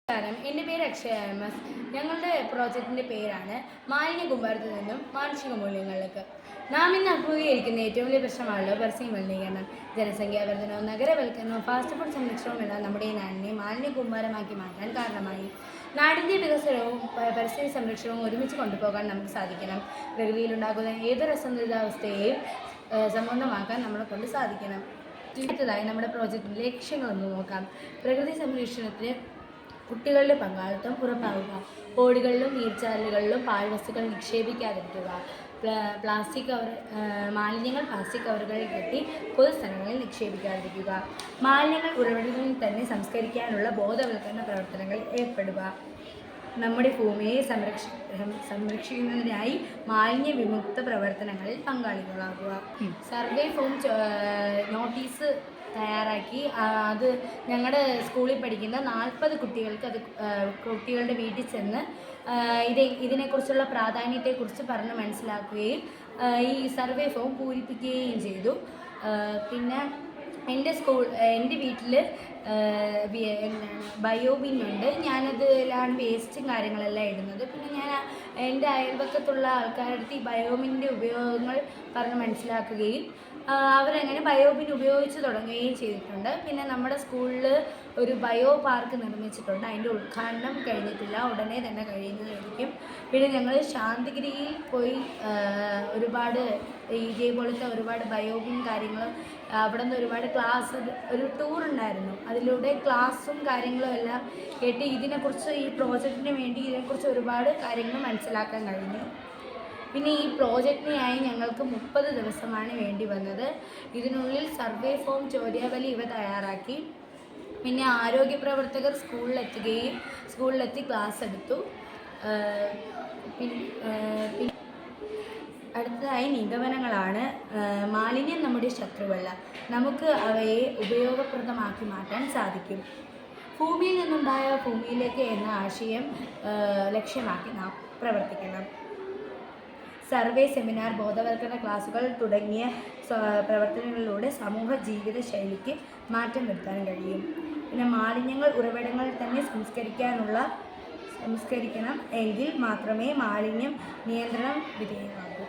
നമസ്കാരം, എൻ്റെ പേര് അക്ഷയ എം.എസ്. ഞങ്ങളുടെ പ്രോജക്റ്റിൻ്റെ പേരാണ് മാലിന്യ കൂമ്പാരത്തിൽ നിന്നും മാനുഷിക മൂല്യങ്ങളിലേക്ക്. നാം ഇന്ന് അഭിമുഖീകരിക്കുന്ന ഏറ്റവും വലിയ പ്രശ്നമാണല്ലോ പരിസ്ഥിതി മലിനീകരണം. ജനസംഖ്യാവർദ്ധനവും നഗരവൽക്കരണവും ഫാസ്റ്റ് ഫുഡ് സംരക്ഷണവും എല്ലാം നമ്മുടെ നാടിനെ മാലിന്യ കൂമ്പാരമാക്കി മാറ്റാൻ കാരണമായി. നാടിൻ്റെ വികസനവും പരിസ്ഥിതി സംരക്ഷണവും ഒരുമിച്ച് കൊണ്ടുപോകാൻ നമുക്ക് സാധിക്കണം. പ്രകൃതിയിലുണ്ടാകുന്ന ഏതൊരു അസന്തുലിതാവസ്ഥയെയും സമ്പൂർണ്ണമാക്കാൻ നമ്മളെ കൊണ്ട് സാധിക്കണം. അടുത്തതായി നമ്മുടെ പ്രോജക്റ്റിൻ്റെ ലക്ഷ്യങ്ങളൊന്ന് നോക്കാം. പ്രകൃതി സംരക്ഷണത്തിന് കുട്ടികളുടെ പങ്കാളിത്തം ഉറപ്പാക്കുക. ഓടുകളിലും നീർച്ചാലുകളിലും പാഴ്വസ്തുക്കൾ നിക്ഷേപിക്കാതിരിക്കുക. മാലിന്യങ്ങൾ പ്ലാസ്റ്റിക് കവറുകളിൽ കെട്ടി പൊതുസ്ഥലങ്ങളിൽ നിക്ഷേപിക്കാതിരിക്കുക. മാലിന്യങ്ങൾ ഉറവിടങ്ങളിൽ തന്നെ സംസ്കരിക്കാനുള്ള ബോധവൽക്കരണ പ്രവർത്തനങ്ങളിൽ ഏർപ്പെടുക. നമ്മുടെ ഭൂമിയെ സംരക്ഷിക്കുന്നതിനായി മാലിന്യ വിമുക്ത പ്രവർത്തനങ്ങളിൽ പങ്കാളികളാകുക. സർവേ ഫോം നോട്ടീസ് തയ്യാറാക്കി അത് ഞങ്ങളുടെ സ്കൂളിൽ പഠിക്കുന്ന 40 കുട്ടികൾക്ക് കുട്ടികളുടെ വീട്ടിൽ ചെന്ന് ഇതിനെക്കുറിച്ചുള്ള പ്രാധാന്യത്തെക്കുറിച്ച് പറഞ്ഞ് മനസ്സിലാക്കുകയും ഈ സർവേ ഫോം പൂരിപ്പിക്കുകയും ചെയ്തു. പിന്നെ എൻ്റെ വീട്ടിൽ ബയോബിന്നുണ്ട്. ഞാനതിലാണ് വേസ്റ്റും കാര്യങ്ങളെല്ലാം ഇടുന്നത്. പിന്നെ ഞാൻ എൻ്റെ അയൽപക്കത്തുള്ള ആൾക്കാരുടെ അടുത്ത് ഈ ബയോബിൻ്റെ ഉപയോഗങ്ങൾ പറഞ്ഞ് മനസ്സിലാക്കുകയും അവരങ്ങനെ ബയോബിൻ ഉപയോഗിച്ച് തുടങ്ങുകയും ചെയ്തിട്ടുണ്ട്. പിന്നെ നമ്മുടെ സ്കൂളിൽ ഒരു ബയോ പാർക്ക് നിർമ്മിച്ചിട്ടുണ്ട്. അതിൻ്റെ ഉദ്ഘാടനം കഴിഞ്ഞിട്ടില്ല, ഉടനെ തന്നെ കഴിയുന്നതായിരിക്കും. പിന്നെ ഞങ്ങൾ ശാന്തിഗിരിയിൽ പോയി ഒരുപാട് ഇതേപോലത്തെ ഒരുപാട് ബയോബിൻ കാര്യങ്ങളും അവിടെ നിന്ന് ഒരുപാട് ക്ലാസ് ഒരു ടൂർ ഉണ്ടായിരുന്നു. അതിലൂടെ ക്ലാസ്സും കാര്യങ്ങളും എല്ലാം കേട്ട് ഇതിനെക്കുറിച്ച് ഈ പ്രോജക്റ്റിന് വേണ്ടി ഇതിനെക്കുറിച്ച് ഒരുപാട് കാര്യങ്ങൾ മനസ്സിലാക്കാൻ കഴിഞ്ഞു. പിന്നെ ഈ പ്രോജക്റ്റിനായി ഞങ്ങൾക്ക് 30 ദിവസമാണ് വേണ്ടി വന്നത്. ഇതിനുള്ളിൽ സർവേ ഫോം, ചോദ്യാവലി ഇവ തയ്യാറാക്കി. പിന്നെ ആരോഗ്യ പ്രവർത്തകർ സ്കൂളിലെത്തി ക്ലാസ് എടുത്തു. അടുത്തതായി നിഗമനങ്ങളാണ്. മാലിന്യം നമ്മുടെ ശത്രുവല്ല, നമുക്ക് അവയെ ഉപയോഗപ്രദമാക്കി മാറ്റാൻ സാധിക്കും. ഭൂമിയിൽ നിന്നുണ്ടായ ഭൂമിയിലേക്ക് എന്ന ആശയം ലക്ഷ്യമാക്കി നാം പ്രവർത്തിക്കണം. സർവേ, സെമിനാർ, ബോധവൽക്കരണ ക്ലാസുകൾ തുടങ്ങിയ പ്രവർത്തനങ്ങളിലൂടെ സമൂഹ ജീവിത ശൈലിക്ക് മാറ്റം വരുത്താൻ കഴിയും. പിന്നെ മാലിന്യങ്ങൾ ഉറവിടങ്ങളിൽ തന്നെ സംസ്കരിക്കണം, എങ്കിൽ മാത്രമേ മാലിന്യം നിയന്ത്രണം വിധേയമാകൂ.